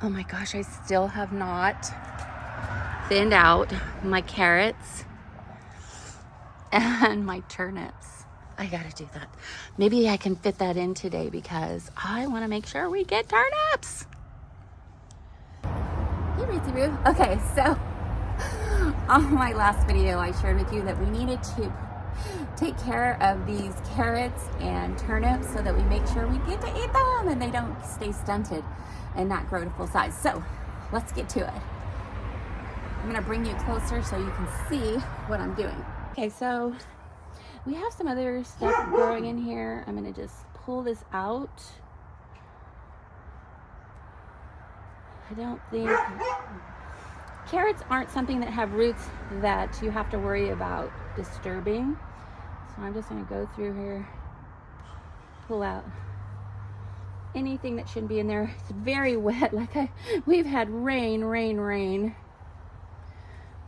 Oh my gosh, I still have not thinned out my carrots and my turnips. I gotta do that. Maybe I can fit that in today because I want to make sure we get turnips. Hey, Ritzy Boo. Okay, so on my last video, I shared with you that we needed to take care of these carrots and turnips so that we make sure we get to eat them and they don't stay stunted and not grow to full size. So let's get to it. I'm gonna bring you closer so you can see what I'm doing. Okay, so we have some other stuff growing in here. I'm gonna just pull this out. I don't think, carrots aren't something that have roots that you have to worry about disturbing. So I'm just gonna go through here, pull out anything that shouldn't be in there. It's very wet, we've had rain.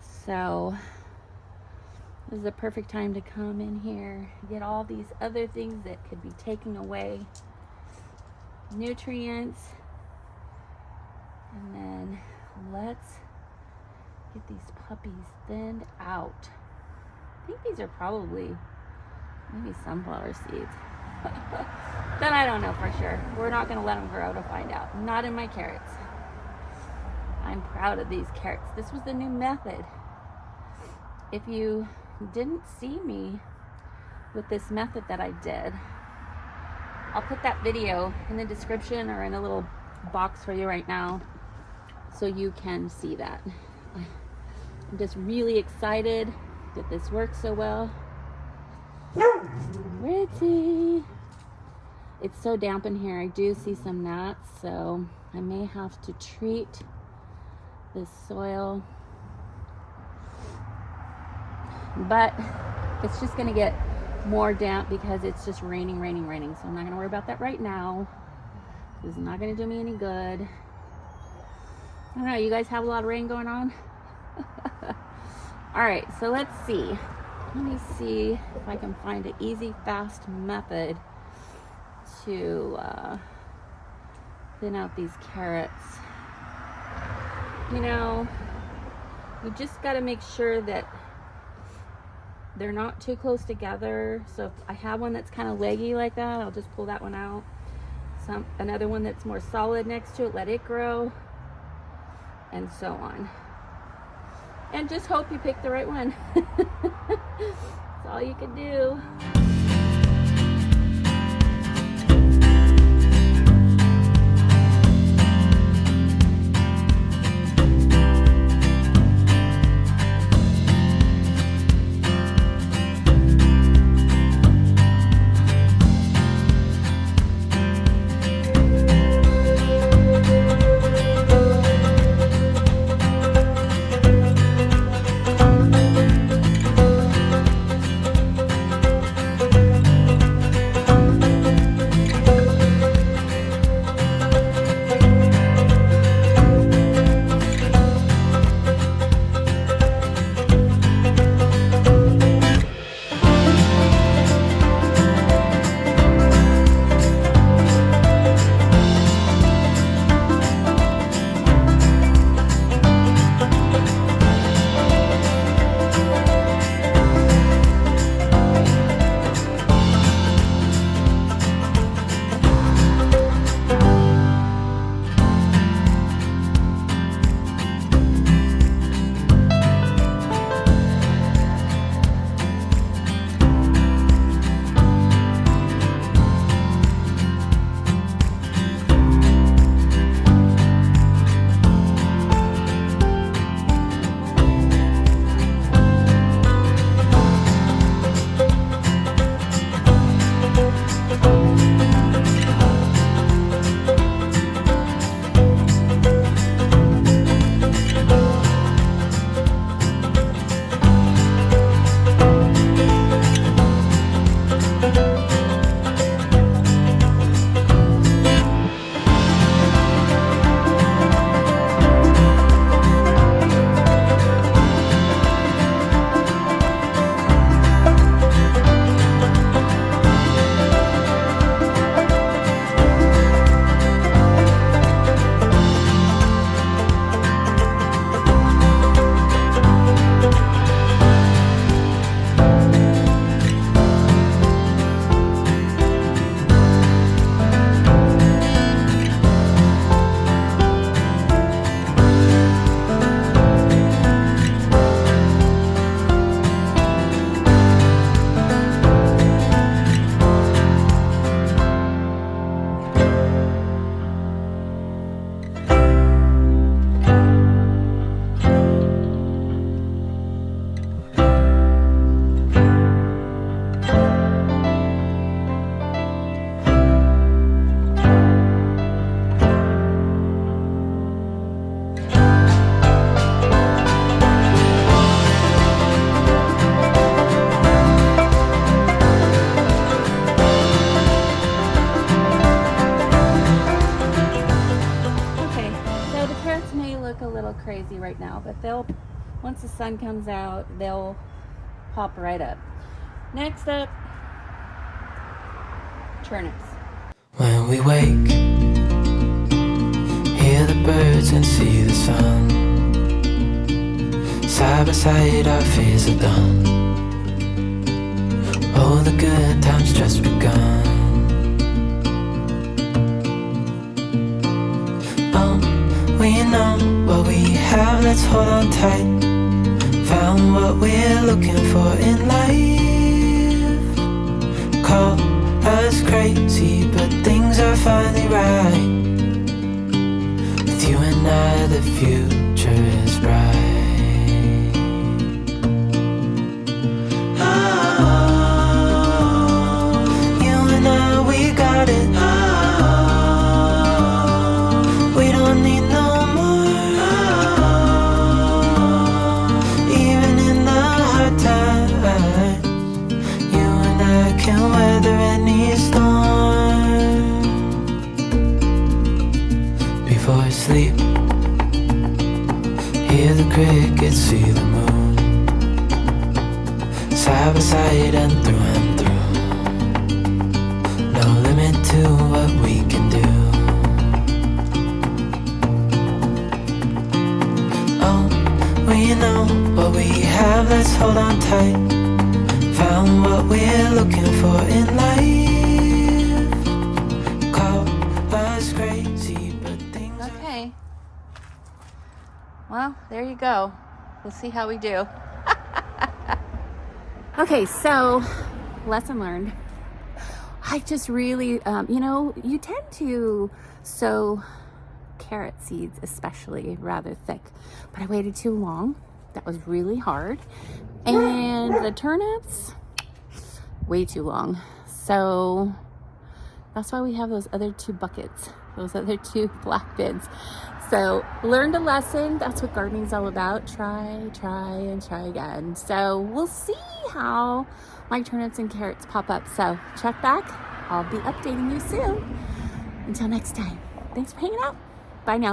So this is the perfect time to come in here, get all these other things that could be taking away nutrients. And then let's get these puppies thinned out. I think these are probably maybe sunflower seeds. Then I don't know for sure. We're not going to let them grow to find out. Not in my carrots. I'm proud of these carrots. This was the new method. If you didn't see me with this method that I did, I'll put that video in the description or in a little box for you right now so you can see that. I'm just really excited that this works so well. Ritzy. It's so damp in here. I do see some gnats, so I may have to treat this soil. But it's just gonna get more damp because it's just raining. So I'm not gonna worry about that right now. It's not gonna do me any good. I don't know, you guys have a lot of rain going on? All right, so let's see. Let me see if I can find an easy, fast method to thin out these carrots. You know, you just got to make sure that they're not too close together. So if I have one that's kind of leggy like that, I'll just pull that one out. Another one that's more solid next to it, let it grow, and so on. And just hope you pick the right one. That's all you can do. carrots may look a little crazy right now, but they'll, once the sun comes out, they'll pop right up. Next up, turnips. When we wake, hear the birds and see the sun. Side by side our fears are done. Oh, the good times just begun. Oh, we know what we have, let's hold on tight. Found what we're looking for in life. Call us crazy, but things are finally right. With you and I, the future is bright. Can weather any storm. Before I sleep, hear the crickets, see the moon. Side by side and through. No limit to what we can do. Oh, we know what we have, let's hold on tight. Found what we're looking for in life. Call us crazy, but things okay. Well, there you go. We'll see how we do. Okay, so lesson learned. I just really, you tend to sow carrot seeds, especially, rather thick, but I waited too long. That was really hard. And the turnips, way too long. So that's why we have those other two buckets, those other two black bins. So learned a lesson. That's what gardening's all about. Try, and try again. So we'll see how my turnips and carrots pop up. So check back. I'll be updating you soon. Until next time. Thanks for hanging out. Bye now.